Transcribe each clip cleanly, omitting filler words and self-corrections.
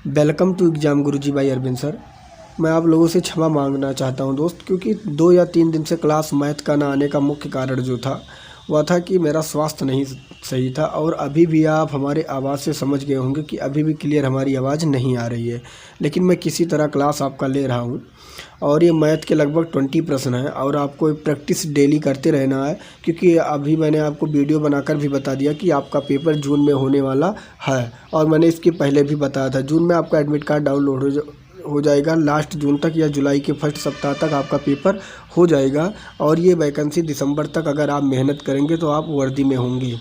Welcome to exam Guruji by Arvind sir. मैं आप लोगों से क्षमा मांगना चाहता हूं दोस्त, क्योंकि 2 या 3 दिन से क्लास मैथ का ना आने का मुख्य कारण जो था वह था कि मेरा स्वास्थ्य नहीं सही था। और अभी भी आप हमारे आवाज़ से समझ गए होंगे कि अभी भी क्लियर हमारी आवाज़ नहीं आ रही है, लेकिन मैं किसी तरह क्लास आपका ले रहा हूं। और ये मैथ के लगभग 20 प्रश्न हैं और आपको प्रैक्टिस डेली करते रहना है, क्योंकि अभी मैंने आपको वीडियो बनाकर भी बता दिया कि आपका पेपर जून में होने वाला है। और मैंने इसके पहले भी बताया था, जून में आपका एडमिट कार्ड डाउनलोड हो जाएगा। लास्ट जून तक या जुलाई के फर्स्ट सप्ताह तक आपका पेपर हो जाएगा। और ये वैकेंसी दिसंबर तक अगर आप मेहनत करेंगे तो आप वर्दी में होंगे।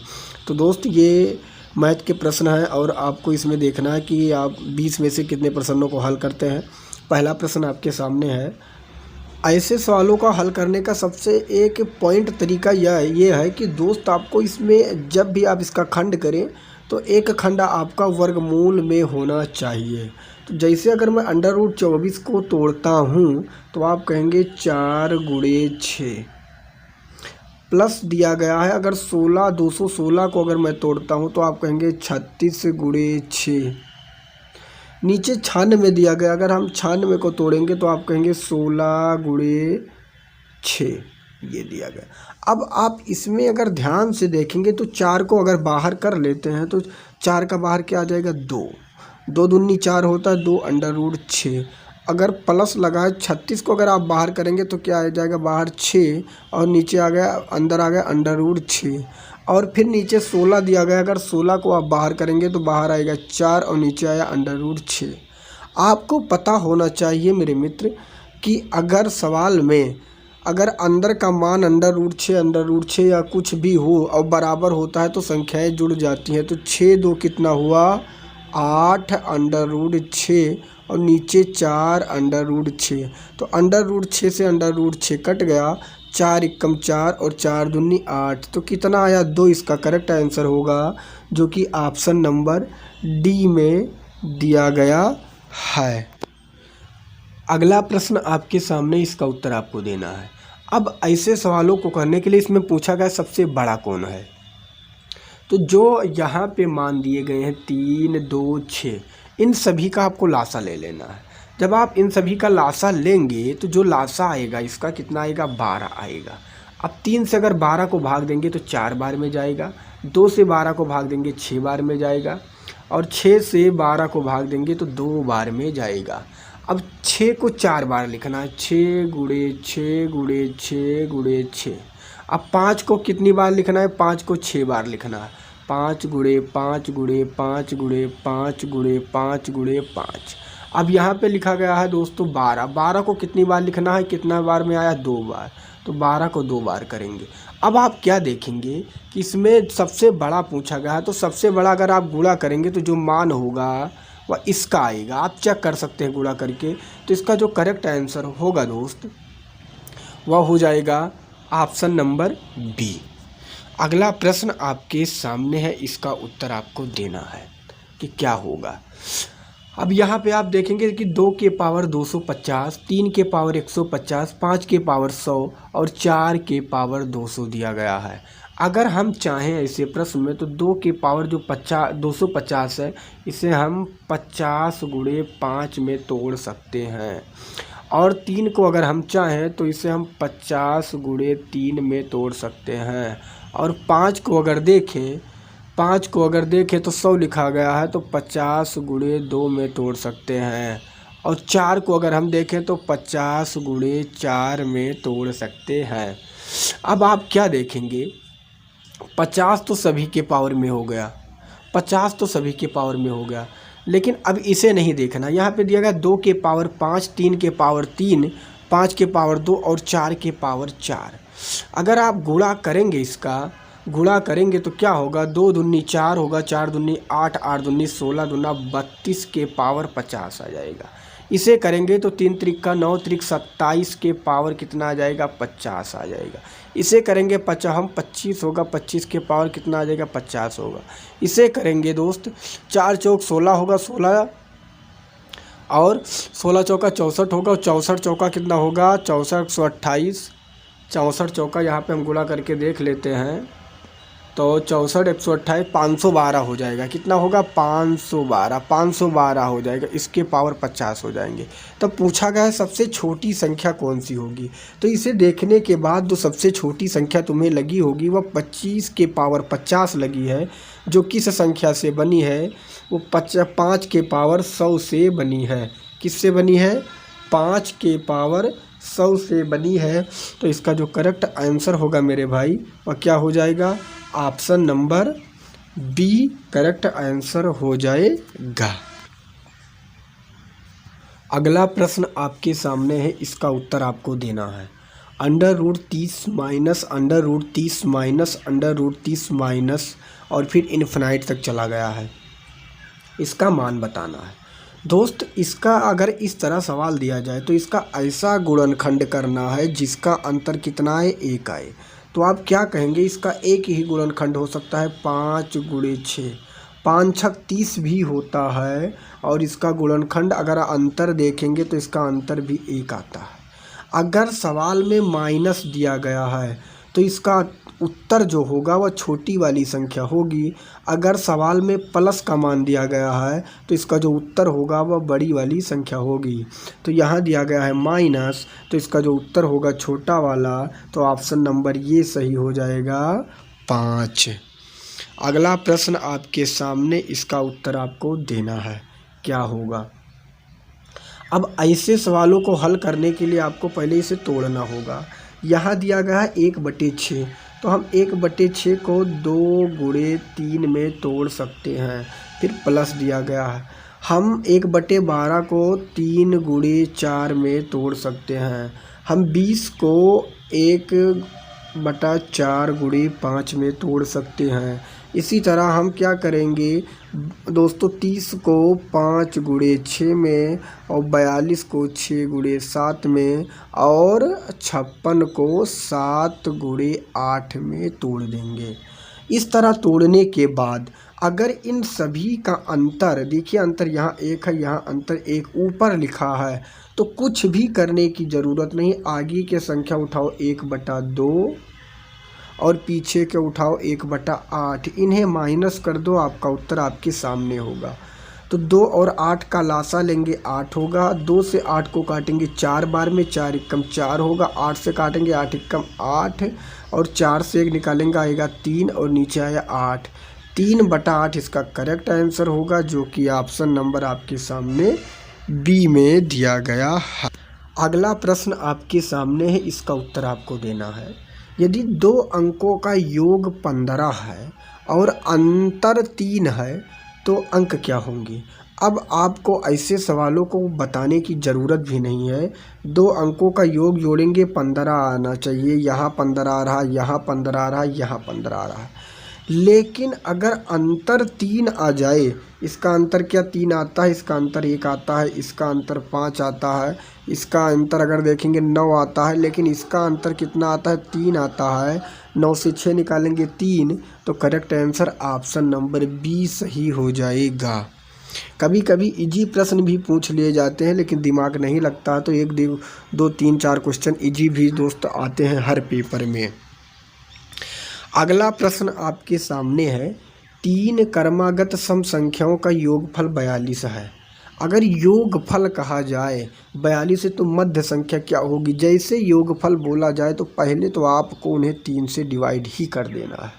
तो दोस्त, ये मैथ के प्रश्न हैं और आपको इसमें देखना है कि आप 20 में से कितने प्रश्नों को हल करते हैं। पहला प्रश्न आपके सामने है। ऐसे सवालों का हल करने का सबसे एक पॉइंट तरीका ये है कि दोस्त, आपको इसमें जब भी आप इसका खंड करें तो एक खंड आपका वर्गमूल में होना चाहिए। तो जैसे अगर मैं √24 को तोड़ता हूँ तो आप कहेंगे 4 × 6 प्लस दिया गया है। अगर 216 को अगर मैं तोड़ता हूँ तो आप कहेंगे 36 × 6। नीचे 96 दिया गया, अगर हम 96 को तोड़ेंगे तो आप कहेंगे 16 × 6 ये दिया गया। अब आप इसमें अगर ध्यान से देखेंगे तो 4 को अगर बाहर कर लेते हैं तो 4 का बाहर क्या आ जाएगा 2। 2 दूनी 4 होता है, 2 √6। अगर प्लस लगा है 36 को अगर आप बाहर करेंगे तो क्या आ जाएगा बाहर 6 और नीचे आ गया अंदर आ गया √6। और फिर नीचे 16 दिया गया, अगर 16 को आप बाहर करेंगे तो बाहर आएगा 4 और नीचे आया √6। आपको पता होना चाहिए मेरे मित्र कि अगर सवाल में अगर अंदर का मान √6 या कुछ भी हो और बराबर होता है तो संख्याएं जुड़ जाती हैं। तो 6 2 कितना हुआ 8 √6 और नीचे 4 √6। तो √6 से √6 कट गया, 4 × 4 और 4 दूनी 8। तो कितना आया 2। इसका करेक्ट आंसर होगा जो कि ऑप्शन नंबर डी में दिया गया है। अगला प्रश्न आपके सामने, इसका उत्तर आपको देना है। अब ऐसे सवालों को करने के लिए इसमें पूछा गया सबसे बड़ा कौन है। तो जो यहाँ पे मान दिए गए हैं 3 2 6, इन सभी का आपको लासा ले लेना है। जब आप इन सभी का लासा लेंगे तो जो लासा आएगा इसका कितना आएगा 12 आएगा। अब 3 से अगर 12 को भाग देंगे तो 4 बार में जाएगा, 2 से 12 को भाग देंगे 6 बार में जाएगा, और 6 से 12 को भाग देंगे तो 2 बार में जाएगा। अब 6 को 4 बार लिखना है, 6 × 6 × 6 × 6। अब 5 को कितनी बार लिखना है, 5 को 6 बार लिखना है, 5 × 5 × 5 × 5 × 5 × 5। अब यहाँ पे लिखा गया है दोस्तों 12। 12 को कितनी बार लिखना है, कितना बार में आया 2 बार, तो 12 को 2 बार करेंगे। अब आप क्या देखेंगे कि इसमें सबसे बड़ा पूछा गया है, तो सबसे बड़ा अगर आप गुणा करेंगे तो जो मान होगा वह इसका आएगा। आप चेक कर सकते हैं गुणा करके। तो इसका जो करेक्ट आंसर होगा दोस्त वह हो जाएगा ऑप्शन नंबर बी। अगला प्रश्न आपके सामने है, इसका उत्तर आपको देना है कि क्या होगा। अब यहाँ पे आप देखेंगे कि 2 के पावर 250, 3 के पावर 150, 5 के पावर 100 और 4 के पावर 200 दिया गया है। अगर हम चाहें ऐसे प्रश्न में तो 2 के पावर जो 250 है इसे हम 50 × 5 में तोड़ सकते हैं। और 3 को अगर हम चाहें तो इसे हम 50 × 3 में तोड़ सकते हैं। और 5 को अगर देखें तो 100 लिखा गया है, तो 50 × 2 में तोड़ सकते हैं। और 4 को अगर हम देखें तो 50 × 4 में तोड़ सकते हैं। अब आप क्या देखेंगे, 50 तो सभी के पावर में हो गया, 50 तो सभी के पावर में हो गया, लेकिन अब इसे नहीं देखना। यहाँ पे दिया गया 2 के पावर 5, 3 के पावर 3, 5 के पावर 2 और 4 के पावर 4। अगर आप गुणा करेंगे, इसका गुणा करेंगे तो क्या होगा, 2 दूनी 4 होगा, 4 दूनी 8, 8 दूनी 16, दूना 32 के पावर 50 आ जाएगा। इसे करेंगे तो 3 त्रिक का 9 त्रिक 27 के पावर कितना आ जाएगा 50 आ जाएगा। इसे करेंगे 25 होगा, 25 के पावर कितना आ जाएगा 50 होगा। इसे करेंगे दोस्त 4 चौक 16 होगा, 16 और 16 चौका 64 होगा, और 64 चौका कितना होगा 64 128, 64 चौका यहाँ पे हम गुणा करके देख लेते हैं। तो 64 128 512 हो जाएगा। कितना होगा? 512 हो जाएगा। इसके पावर 50 हो जाएंगे। तब पूछा गया है सबसे छोटी संख्या कौन सी होगी। तो इसे देखने के बाद जो सबसे छोटी संख्या तुम्हें लगी होगी वह 25 के पावर 50 लगी है, जो किस संख्या से बनी है? वो 5 के पावर 100 से बनी है। किससे बनी है? 5 के पावर 100 से बनी है। तो इसका जो करेक्ट आंसर होगा मेरे भाई वह क्या हो जाएगा? Option number B correct answer हो जाएगा। अगला प्रश्न आपके सामने है, इसका उत्तर आपको देना है। √30 माइनस √30 माइनस √30 माइनस और फिर इन्फिनाइट तक चला गया है। इसका मान बताना है। दोस्त, इसका अगर इस तरह सवाल दिया जाए तो इसका ऐसा गुणनखंड करना है जिसका अंतर कितना है? 1 आए। तो आप क्या कहेंगे? इसका एक ही गुणनखंड हो सकता है, 5 × 6, 5 × 6 30 भी होता है। और इसका गुणनखंड अगर अंतर देखेंगे तो इसका अंतर भी 1 आता है। अगर सवाल में माइनस दिया गया है तो इसका उत्तर जो होगा वह छोटी वाली संख्या होगी। अगर सवाल में प्लस का मान दिया गया है तो इसका जो उत्तर होगा वह बड़ी वाली संख्या होगी। तो यहाँ दिया गया है माइनस, तो इसका जो उत्तर होगा छोटा वाला। तो ऑप्शन नंबर ये सही हो जाएगा 5। अगला प्रश्न आपके सामने, इसका उत्तर आपको देना है। क्या होगा? अब ऐसे सवालों को हल करने के लिए आपको पहले इसे तोड़ना होगा। यहाँ दिया गया है 1/6, तो हम 1/6 को 2 × 3 में तोड़ सकते हैं। फिर प्लस दिया गया है, हम 1/12 को 3 × 4 में तोड़ सकते हैं। हम 20 को 1/4 × 5 में तोड़ सकते हैं। इसी तरह हम क्या करेंगे दोस्तों, 30 को 5 × 6 में और 42 को 6 × 7 में और 56 को 7 × 8 में तोड़ देंगे। इस तरह तोड़ने के बाद अगर इन सभी का अंतर, देखिए अंतर यहाँ 1 है, यहाँ अंतर 1 ऊपर लिखा है, तो कुछ भी करने की ज़रूरत नहीं। आगे के संख्या उठाओ 1/2 और पीछे के उठाओ 1/8, इन्हें माइनस कर दो, आपका उत्तर आपके सामने होगा। तो 2 और 8 का लासा लेंगे 8 होगा। 2 से 8 को काटेंगे 4 बार में, 4 एकम 4 होगा। 8 से काटेंगे 8 एकम 8 और 4 से 1 निकालेंगे आएगा 3 और नीचे आया 8। 3/8 इसका करेक्ट आंसर होगा, जो कि ऑप्शन नंबर आपके सामने बी में दिया गया है। अगला प्रश्न आपके सामने है, इसका उत्तर आपको देना है। यदि 2 अंकों का योग 15 है और अंतर 3 है तो अंक क्या होंगे? अब आपको ऐसे सवालों को बताने की ज़रूरत भी नहीं है। 2 अंकों का योग जोड़ेंगे 15 आना चाहिए। यहाँ 15 आ रहा, यहाँ 15 आ रहा, यहाँ 15 आ रहा है। लेकिन अगर अंतर 3 आ जाए, इसका अंतर क्या 3 आता है, इसका अंतर 1 आता है, इसका अंतर 5 आता है, इसका अंतर अगर देखेंगे 9 आता है, लेकिन इसका अंतर कितना आता है? 3 आता है। 9 से 6 निकालेंगे 3, तो correct answer option number B सही हो जाएगा। कभी कभी इजी प्रश्न भी पूछ लिए जाते हैं लेकिन दिमाग नहीं लगता, तो 1 2 3 4 क्वेश्चन इजी भी दोस्त आते हैं हर पेपर में। अगला प्रश्न आपके सामने है, 3 क्रमागत सम संख्याओं का योगफल 42 है। अगर योगफल कहा जाए 42 से तो मध्य संख्या क्या होगी? जैसे योगफल बोला जाए तो पहले तो आपको उन्हें 3 से डिवाइड ही कर देना है।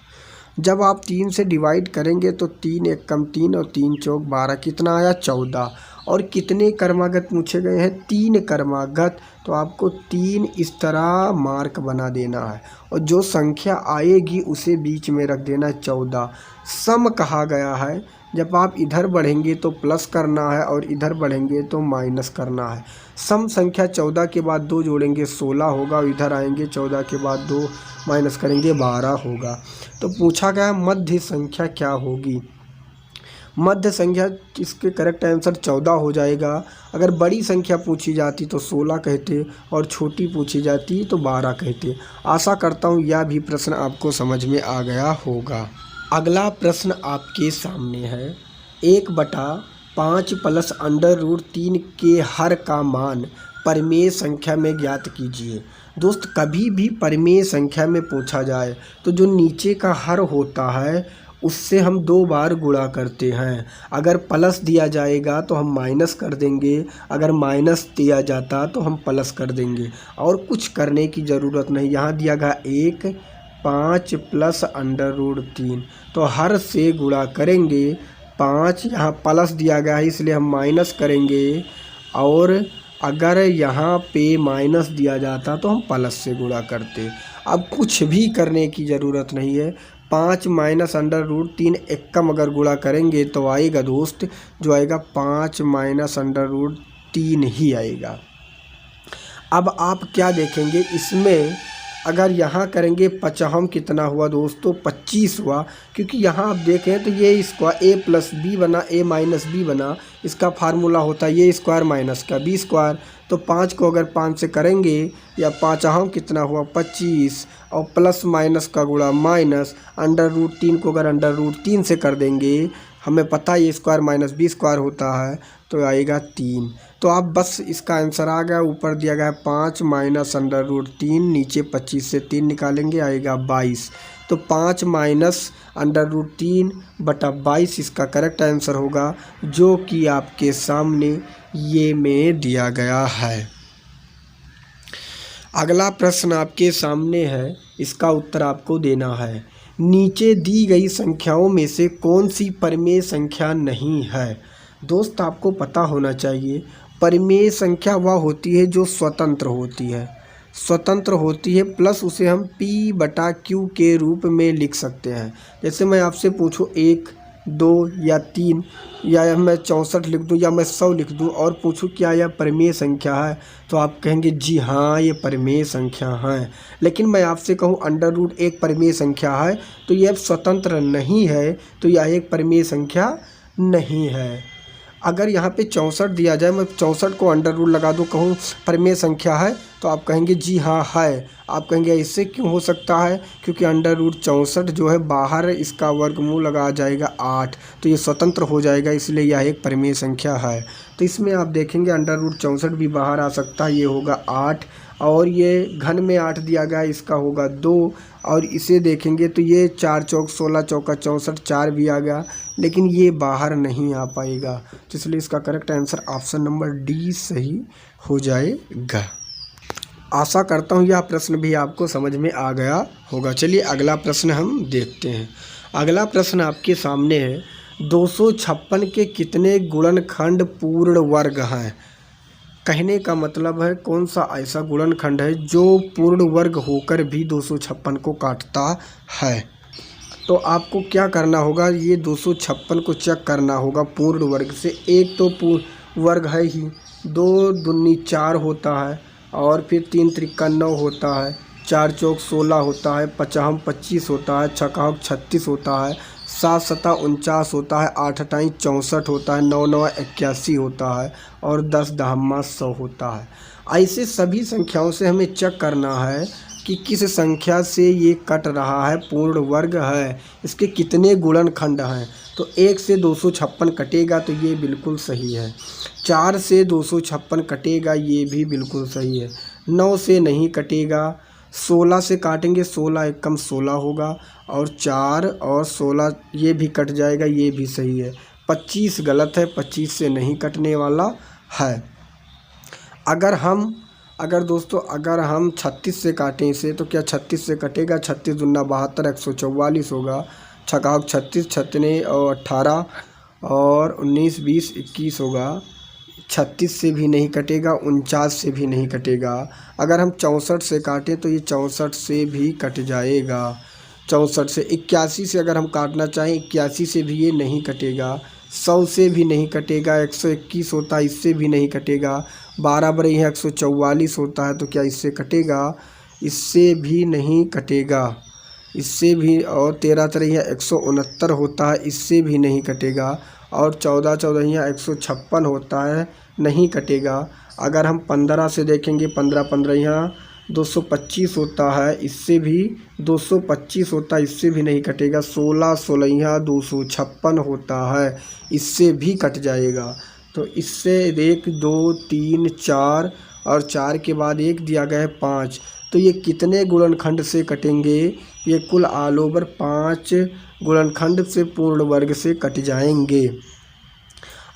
जब आप 3 से डिवाइड करेंगे तो 3 एकम 3 और 3 चौक 12, कितना आया? 14। और कितने क्रमागत पूछे गए हैं? 3 क्रमागत। तो आपको 3 इस तरह मार्क बना देना है और जो संख्या आएगी उसे बीच में रख देना है 14। सम कहा गया है, जब आप इधर बढ़ेंगे तो प्लस करना है और इधर बढ़ेंगे तो माइनस करना है। सम संख्या 14 के बाद 2 जोड़ेंगे 16 होगा और इधर आएंगे 14 के बाद 2 माइनस करेंगे 12 होगा। तो पूछा गया मध्य संख्या क्या होगी? मध्य संख्या, इसके करेक्ट आंसर 14 हो जाएगा। अगर बड़ी संख्या पूछी जाती तो 16 कहते और छोटी पूछी जाती तो 12 कहते। आशा करता हूँ यह भी प्रश्न आपको समझ में आ गया होगा। अगला प्रश्न आपके सामने है, 1/5 प्लस √3 के हर का मान परिमेय संख्या में ज्ञात कीजिए। दोस्त कभी भी परिमेय संख्या में पूछा जाए तो जो नीचे का हर होता है उससे हम 2 बार गुणा करते हैं। अगर प्लस दिया जाएगा तो हम माइनस कर देंगे, अगर माइनस दिया जाता तो हम प्लस कर देंगे, और कुछ करने की ज़रूरत नहीं। यहाँ दिया गया 1 5 प्लस √3, तो हर से गुणा करेंगे 5, यहाँ प्लस दिया गया है इसलिए हम माइनस करेंगे, और अगर यहाँ पे माइनस दिया जाता तो हम प्लस से गुणा करते। अब कुछ भी करने की ज़रूरत नहीं है। 5 माइनस √3 एकम अगर गुणा करेंगे तो आएगा दोस्त, जो आएगा 5 माइनस √3 ही आएगा। अब आप क्या देखेंगे इसमें, अगर यहाँ करेंगे 50 कितना हुआ दोस्तों, 25 हुआ, क्योंकि यहाँ आप देखें तो ये स्क्वायर a + b बना, a - b बना, इसका फार्मूला होता है ये स्क्वायर माइनस का b स्क्वायर। तो 5 को अगर 5 से करेंगे या 5 कितना हुआ 25, और प्लस माइनस का गुणा माइनस, √3 को अगर √3 से कर देंगे, हमें पता है ये स्क्वायर माइनस b स्क्वायर होता है, तो आएगा 3। तो आप बस इसका आंसर आ गया। ऊपर दिया गया 5 माइनस √3, नीचे 25 से 3 निकालेंगे आएगा 22। तो 5 माइनस √3 बटा 22 इसका करेक्ट आंसर होगा, जो कि आपके सामने ये में दिया गया है। अगला प्रश्न आपके सामने है, इसका उत्तर आपको देना है। नीचे दी गई संख्याओं में से कौन सी परिमेय संख्या नहीं है? दोस्त आपको पता होना चाहिए, परिमेय संख्या वह होती है जो स्वतंत्र होती है, प्लस उसे हम p/q के रूप में लिख सकते हैं। जैसे मैं आपसे पूछूं 1 2 या 3, या मैं 64 लिख दूं या मैं 100 लिख दूं और पूछूं क्या यह परिमेय संख्या है, तो आप कहेंगे जी हाँ ये परिमेय संख्या है। लेकिन मैं आपसे कहूं √1 परिमेय संख्या है, तो यह स्वतंत्र नहीं है, तो यह एक परिमेय संख्या नहीं है। अगर यहाँ पे 64 दिया जाए, मैं 64 को √ लगा दूँ, कहूँ परिमेय संख्या है, तो आप कहेंगे जी हाँ है। आप कहेंगे इससे क्यों हो सकता है, क्योंकि √64 जो है बाहर इसका वर्गमूल लगा जाएगा 8, तो ये स्वतंत्र हो जाएगा, इसलिए यह एक परिमेय संख्या है। तो इसमें आप देखेंगे √64 भी बाहर आ सकता है, ये होगा 8, और ये घन में 8 दिया गया इसका होगा 2, और इसे देखेंगे तो ये 4 चौक 16 चौका 64 4 भी आ गया, लेकिन ये बाहर नहीं आ पाएगा, तो इसलिए इसका correct answer option number D सही हो जाएगा। आशा करता हूँ यह प्रश्न भी आपको समझ में आ गया होगा। चलिए अगला प्रश्न हम देखते हैं। अगला प्रश्न आपके सामने है, 256 के कितने गुणनखंड पूर्ण वर्ग हैं? कहने का मतलब है कौन सा ऐसा गुणनखंड है जो पूर्ण वर्ग होकर भी 256 को काटता है। तो आपको क्या करना होगा, ये 256 को चेक करना होगा पूर्ण वर्ग से। एक तो पूर्ण वर्ग है ही, 2 दूनी 4 होता है, और फिर 3 त्रिका 9 होता है, 4 चौक 16 होता है, 50 25 होता है, 6 36 होता है, 7 7 49 होता है, 8 8 64 होता है, 9 9 81 होता है, और 10 10 100 होता है। ऐसे सभी संख्याओं से हमें चेक करना है कि किस संख्या से ये कट रहा है, पूर्ण वर्ग है, इसके कितने गुणनखंड हैं। तो 1 से 256 कटेगा तो ये बिल्कुल सही है, 4 से 256 कटेगा ये भी बिल्कुल सही है, 9 से नहीं कटेगा, 16 से काटेंगे 16 एकम 16 होगा, और 4 और 16 ये भी कट जाएगा, ये भी सही है। 25 गलत है, 25 से नहीं कटने वाला है। अगर दोस्तों अगर हम 36 से काटें इसे, तो क्या 36 से कटेगा? 36 दूना 72 144 होगा, 6 36 छत्ने और 18 और 19 20 21 होगा। 36 से भी नहीं कटेगा, 49 से भी नहीं कटेगा। अगर हम 64 से काटें तो ये 64 से भी कट जाएगा। 64 से 81 से अगर हम काटना चाहें, 81 से भी ये नहीं कटेगा। 100 से भी नहीं कटेगा, 121 होता है, इससे भी नहीं कटेगा। 12 बरे यहाँ 144 होता है, तो क्या इससे कटेगा? इससे भी नहीं कटेगा, इससे भी। और 13 तरह यहाँ 169 होता है, इससे भी नहीं कटेगा। और 14 14 यहाँ 156 होता है, नहीं कटेगा। अगर हम 15 से देखेंगे, 15 15 यहाँ 225 होता है, इससे भी 225 होता है, इससे भी नहीं कटेगा। 16 16 यहाँ 256 होता है, इससे भी कट जाएगा। तो इससे 1 2 3 4 और 4 के बाद 1 दिया गया है 5, तो ये कितने गुणनखंड से कटेंगे? ये कुल ऑल ओवर 5 गुणनखंड से पूर्ण वर्ग से कट जाएंगे।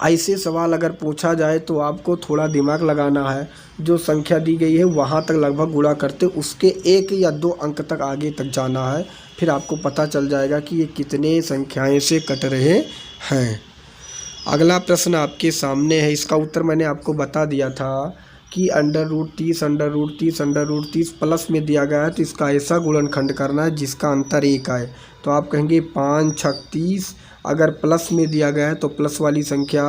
ऐसे सवाल अगर पूछा जाए तो आपको थोड़ा दिमाग लगाना है। जो संख्या दी गई है वहाँ तक लगभग गुणा करते उसके 1 या 2 अंक तक आगे तक जाना है, फिर आपको पता चल जाएगा कि ये कितने संख्याएं से कट रहे हैं। अगला प्रश्न आपके सामने है। इसका उत्तर मैंने आपको बता दिया था कि √30 √30 प्लस में दिया गया है तो इसका ऐसा गुणनखंड करना है जिसका अंतर 1 आए। तो आप कहेंगे 5 छक 30। अगर प्लस में दिया गया है तो प्लस वाली संख्या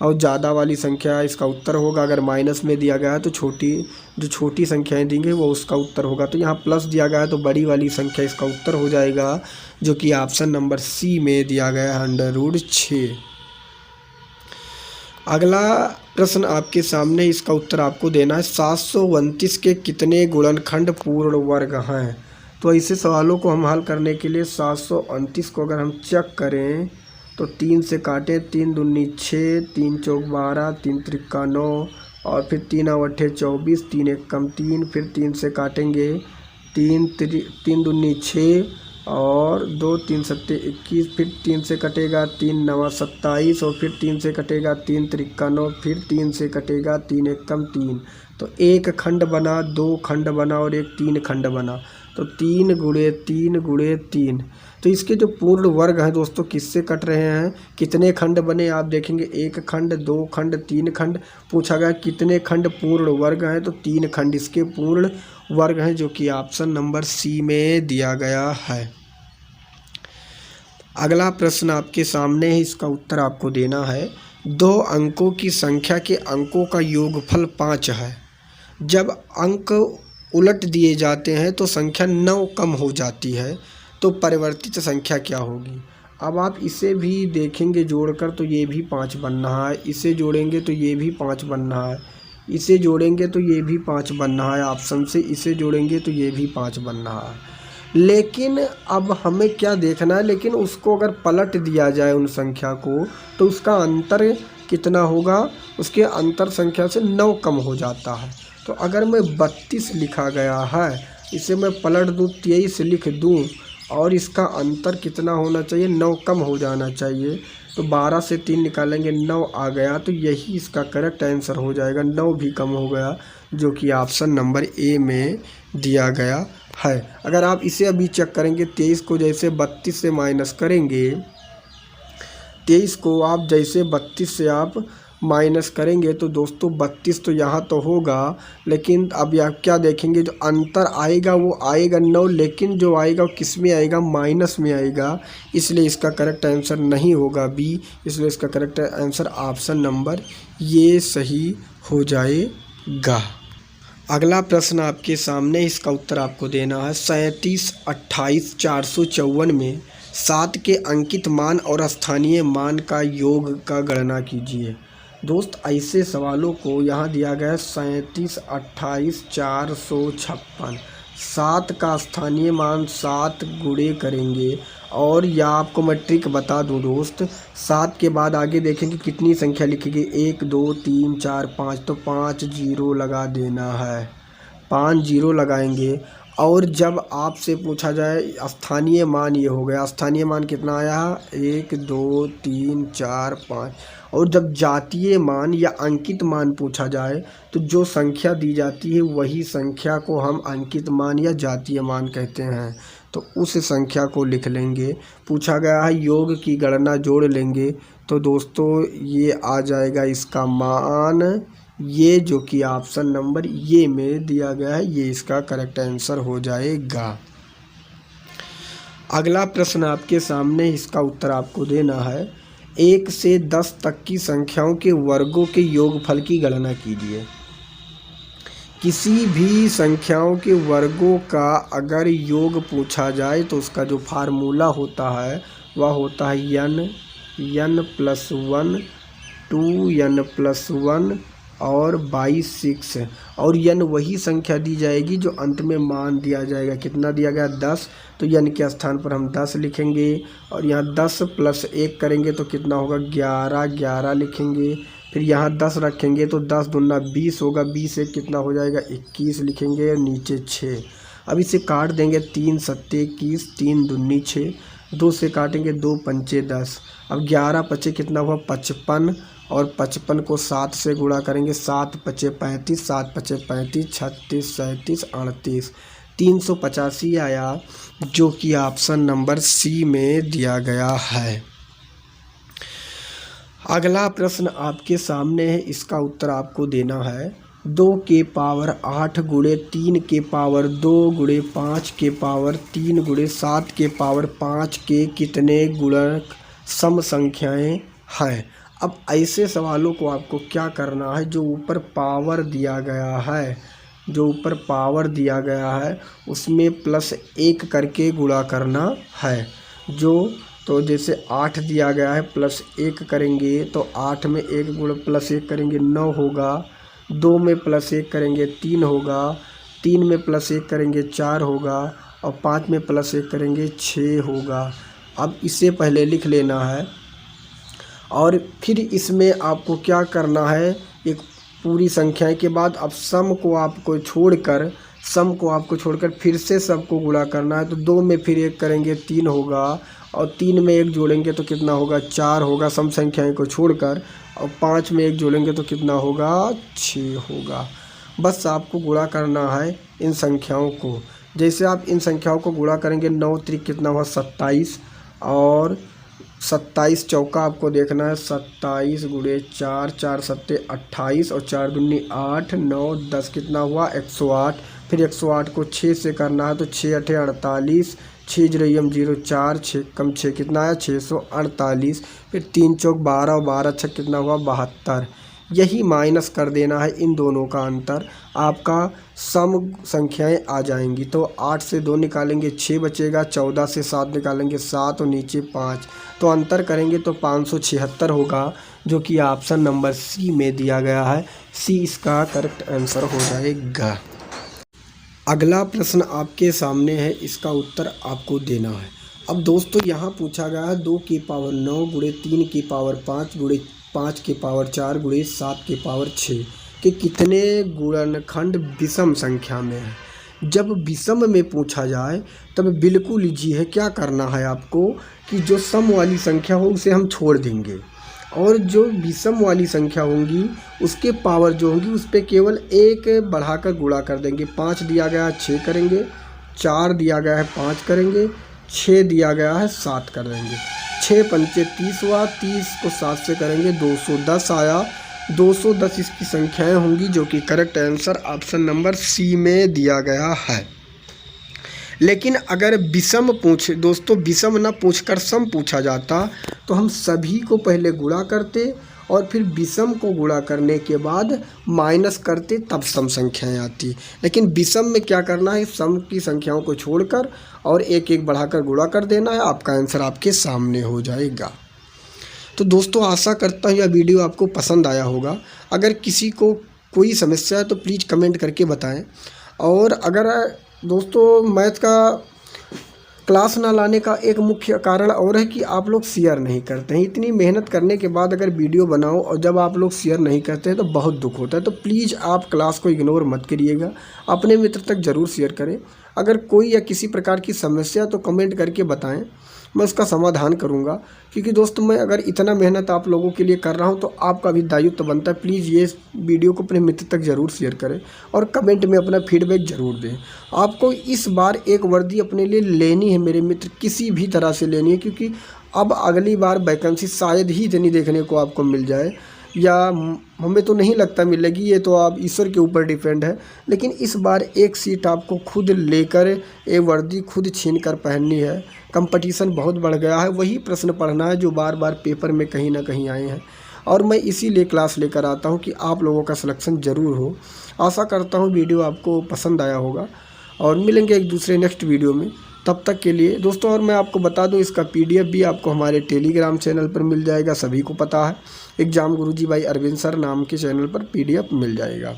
और ज़्यादा वाली संख्या इसका उत्तर होगा। अगर माइनस में दिया गया है तो जो छोटी संख्याएं देंगे वो उसका उत्तर होगा। तो यहाँ प्लस दिया गया है तो बड़ी वाली संख्या इसका उत्तर हो जाएगा, जो कि ऑप्शन नंबर सी में दिया गया है √6। अगला प्रश्न आपके सामने, इसका उत्तर आपको देना है 729 के कितने गुणनखंड पूर्ण वर्ग हैं? तो ऐसे सवालों को हम हल करने के लिए 729 को अगर हम चेक करें तो 3 से काटें, 3 दूनी 6, 3 चौक 12, 3 त्रिक्का 9 और फिर 3 अट्ठे 24, 3 एकम 3, फिर 3 से काटेंगे, 3 दूनी 6 और 2 3 सत्ते 21, फिर 3 से कटेगा 3 नवा 27 और फिर 3 से कटेगा 3 त्रिक्का 9, फिर 3 से कटेगा 3 एकम 3। तो 1 खंड बना, 2 खंड बना और एक 3 खंड बना। तो 3 गुणे 3 गुणे 3। तो इसके जो पूर्ण वर्ग हैं दोस्तों किससे कट रहे हैं? कितने खंड बने आप देखेंगे, 1 खंड 2 खंड 3 खंड। पूछा गया कितने खंड पूर्ण वर्ग हैं, तो 3 खंड इसके पूर्ण वर्ग हैं, जो कि ऑप्शन नंबर सी में दिया गया है। अगला प्रश्न आपके सामने है। इसका उत्तर आपको देना है 2 अंकों की संख्या के अंकों का योगफल 5 है। जब अंक उलट दिए जाते हैं तो संख्या 9 कम हो जाती है, तो परिवर्तित संख्या क्या होगी? अब आप इसे भी देखेंगे जोड़कर तो ये भी 5 बन रहा है, इसे जोड़ेंगे तो ये भी 5 बन रहा है, इसे जोड़ेंगे तो ये भी 5 बन रहा है ऑप्शन से, इसे जोड़ेंगे तो ये भी 5 बन रहा है। लेकिन अब हमें क्या देखना है, लेकिन उसको अगर पलट दिया जाए उन संख्या को तो उसका अंतर कितना होगा? उसके अंतर संख्या से 9 कम हो जाता है। तो अगर मैं 32 लिखा गया है, इसे मैं पलट दूँ 23 लिख दूँ और इसका अंतर कितना होना चाहिए? 9 कम हो जाना चाहिए। तो 12 से 3 निकालेंगे 9 आ गया, तो यही इसका करेक्ट आंसर हो जाएगा। 9 भी कम हो गया, जो कि ऑप्शन नंबर ए में दिया गया है। अगर आप इसे अभी चेक करेंगे, 23 को जैसे 32 से माइनस करेंगे, 23 को आप जैसे 32 से आप माइनस करेंगे तो दोस्तों 32 तो यहाँ तो होगा, लेकिन अब आप क्या देखेंगे, जो अंतर आएगा वो आएगा 9, लेकिन जो आएगा वो किस में आएगा? माइनस में आएगा। इसलिए इसका करेक्ट आंसर नहीं होगा बी, इसलिए इसका करेक्ट आंसर ऑप्शन नंबर ये सही हो जाएगा। अगला प्रश्न आपके सामने, इसका उत्तर आपको देना है 37 28 454 में 7 के अंकित मान और स्थानीय मान का योग का गणना कीजिए। दोस्त ऐसे सवालों को यहाँ दिया गया है 37 28 456, 7 का स्थानीय मान 7 गुणे करेंगे। और यह आपको मैं ट्रिक बता दूं दोस्त, 7 के बाद आगे देखेंगे कितनी संख्या लिखेंगे, 1 2 3 4 5, तो 5 0 लगा देना है, 5 0 लगाएंगे। और जब आपसे पूछा जाए स्थानीय मान, ये हो गया स्थानीय मान कितना आया, 1 2 3 4 5। और जब जातीय मान या अंकित मान पूछा जाए तो जो संख्या दी जाती है वही संख्या को हम अंकित मान या जातीय मान कहते हैं। तो उस संख्या को लिख लेंगे। पूछा गया है योग की गणना जोड़ लेंगे, तो दोस्तों ये आ जाएगा इसका मान, ये जो कि ऑप्शन नंबर ये में दिया गया है, ये इसका करेक्ट आंसर हो जाएगा। अगला प्रश्न आपके सामने, इसका उत्तर आपको देना है 1 से 10 तक की संख्याओं के वर्गों के योगफल की गणना कीजिए। किसी भी संख्याओं के वर्गों का अगर योग पूछा जाए तो उसका जो फार्मूला होता है वह होता है n + 1 2n + 1 और 22 और n वही संख्या दी जाएगी जो अंत में मान दिया जाएगा। कितना दिया गया? 10, तो n के स्थान पर हम 10 लिखेंगे और यहाँ 10 + 1 करेंगे तो कितना होगा? 11 11 लिखेंगे। फिर यहाँ 10 रखेंगे तो 10 दूना 20 होगा, 20 से कितना हो जाएगा 21 लिखेंगे और नीचे 6। अब इसे काट देंगे, 3 सत्ते 21, 3 दूनी 6, 2 से काटेंगे 2 पंचे 10। अब 11 पचे कितना हुआ 55, और 55 को 7 से गुणा करेंगे, 7 पचे 35, 7 पचे 35, 36 37 38, 385 आया, जो कि ऑप्शन नंबर सी में दिया गया है। अगला प्रश्न आपके सामने है, इसका उत्तर आपको देना है 2 के पावर 8 गुणे 3 के पावर 2 गुणे 5 के पावर 3 गुणे 7 के पावर 5 के कितने गुणक सम संख्याएं हैं। अब ऐसे सवालों को आपको क्या करना है, जो ऊपर पावर दिया गया है, जो ऊपर पावर दिया गया है उसमें +1 करके गुणा करना है। तो जैसे 8 दिया गया है, +1 करेंगे तो 8 में 1 गुण +1 करेंगे 9 होगा, 2 में +1 करेंगे 3 होगा, 3 में +1 करेंगे 4 होगा, और 5 में +1 करेंगे 6 होगा। अब इसे पहले लिख लेना है, और फिर इसमें आपको क्या करना है, एक पूरी संख्याएं के बाद अब सम को आपको छोड़कर फिर से सबको गुणा करना है। तो 2 में फिर 1 करेंगे 3 होगा, और 3 में 1 जोड़ेंगे तो कितना होगा 4 होगा सम संख्याएं को छोड़कर, और 5 में 1 जोड़ेंगे तो कितना होगा 6 होगा। बस आपको गुणा करना है इन संख्याओं को। जैसे आप इन संख्याओं को गुणा करेंगे, 9 त्रिक कितना हुआ 27, और 27 चौका आपको देखना है 27 गुणे 4, 4 सत्ते 28, और 4 दूनी 8, 9 10 कितना हुआ 108। फिर 108 को 6 से करना है तो 6 8 48, 6 0 0 4, 6 कम 6 कितना है 648। फिर 3 चौक 12 और 12 छक कितना हुआ 72। यही माइनस कर देना है इन दोनों का अंतर, आपका सम संख्याएं आ जाएंगी। तो 8 से 2 निकालेंगे 6 बचेगा, 14 से 7 निकालेंगे 7 और नीचे 5, तो अंतर करेंगे तो 576 होगा, जो कि ऑप्शन नंबर सी में दिया गया है। सी इसका करेक्ट आंसर हो जाएगा। अगला प्रश्न आपके सामने है, इसका उत्तर आपको देना है। अब दोस्तों यहाँ पूछा गया है 2 की पावर 9 गुणे 3 की पावर 5 गुणे 5 की पावर 4 गुणे 7 की पावर 6 के कितने गुणनखंड विषम संख्या में है। जब विषम में पूछा जाए तब बिल्कुल ईजी है, क्या करना है आपको कि जो सम वाली संख्या हो उसे हम छोड़ देंगे, और जो विषम वाली संख्या होंगी उसके पावर जो होंगी उस पर केवल 1 बढ़ाकर गुणा कर देंगे। 5 दिया गया है 6 करेंगे, 4 दिया गया है 5 करेंगे, 6 दिया गया है 7 कर देंगे। 6 पंचे 30 हुआ, 30 को 7 से करेंगे 210 आया। 210 इसकी संख्याएं होंगी, जो कि correct answer option number C में दिया गया है। लेकिन अगर विषम पूछे दोस्तों, विषम ना पूछकर सम पूछा जाता तो हम सभी को पहले गुणा करते और फिर विषम को गुणा करने के बाद माइनस करते, तब सम संख्याएं आती। लेकिन विषम में क्या करना है, सम की संख्याओं को छोड़कर और एक एक बढ़ाकर गुणा कर देना है, आपका आंसर आपके सामने हो जाएगा। तो दोस्तों आशा करता हूँ यह वीडियो आपको पसंद आया होगा। अगर किसी को कोई समस्या है तो प्लीज़ कमेंट करके बताएं। और अगर दोस्तों मैथ का क्लास ना लाने का एक मुख्य कारण और है कि आप लोग शेयर नहीं करते हैं। इतनी मेहनत करने के बाद अगर वीडियो बनाओ और जब आप लोग शेयर नहीं करते हैं तो बहुत दुख होता है। तो प्लीज़ आप क्लास को इग्नोर मत करिएगा, अपने मित्र तक ज़रूर शेयर करें। अगर कोई या किसी प्रकार की समस्या तो कमेंट करके बताएं, मैं उसका समाधान करूंगा। क्योंकि दोस्तों मैं अगर इतना मेहनत आप लोगों के लिए कर रहा हूं तो आपका भी दायित्व तो बनता है। प्लीज़ ये वीडियो को अपने मित्र तक ज़रूर शेयर करें और कमेंट में अपना फीडबैक ज़रूर दें। आपको इस बार एक वर्दी अपने लिए लेनी है मेरे मित्र, किसी भी तरह से लेनी है, क्योंकि अब अगली बार वैकेंसी शायद ही इतनी देखने को आपको मिल जाए, या हमें तो नहीं लगता मिलेगी, ये तो आप ईश्वर के ऊपर डिपेंड है। लेकिन इस बार एक सीट आपको खुद लेकर ये वर्दी खुद छीन कर पहननी है। कंपटीशन बहुत बढ़ गया है, वही प्रश्न पढ़ना है जो बार बार पेपर में कहीं ना कहीं आए हैं, और मैं इसीलिए क्लास लेकर आता हूं कि आप लोगों का सिलेक्शन ज़रूर हो। आशा करता हूं वीडियो आपको पसंद आया होगा, और मिलेंगे एक दूसरे नेक्स्ट वीडियो में। तब तक के लिए दोस्तों, और मैं आपको बता दूं इसका PDF भी आपको हमारे टेलीग्राम चैनल पर मिल जाएगा, सभी को पता है। Exam Guruji by Arvind sir नाम के चैनल पर PDF मिल जाएगा।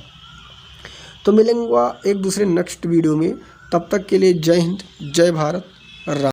तो मिलेंगे एक दूसरे नेक्स्ट वीडियो में, तब तक के लिए जय हिंद, जय भारत।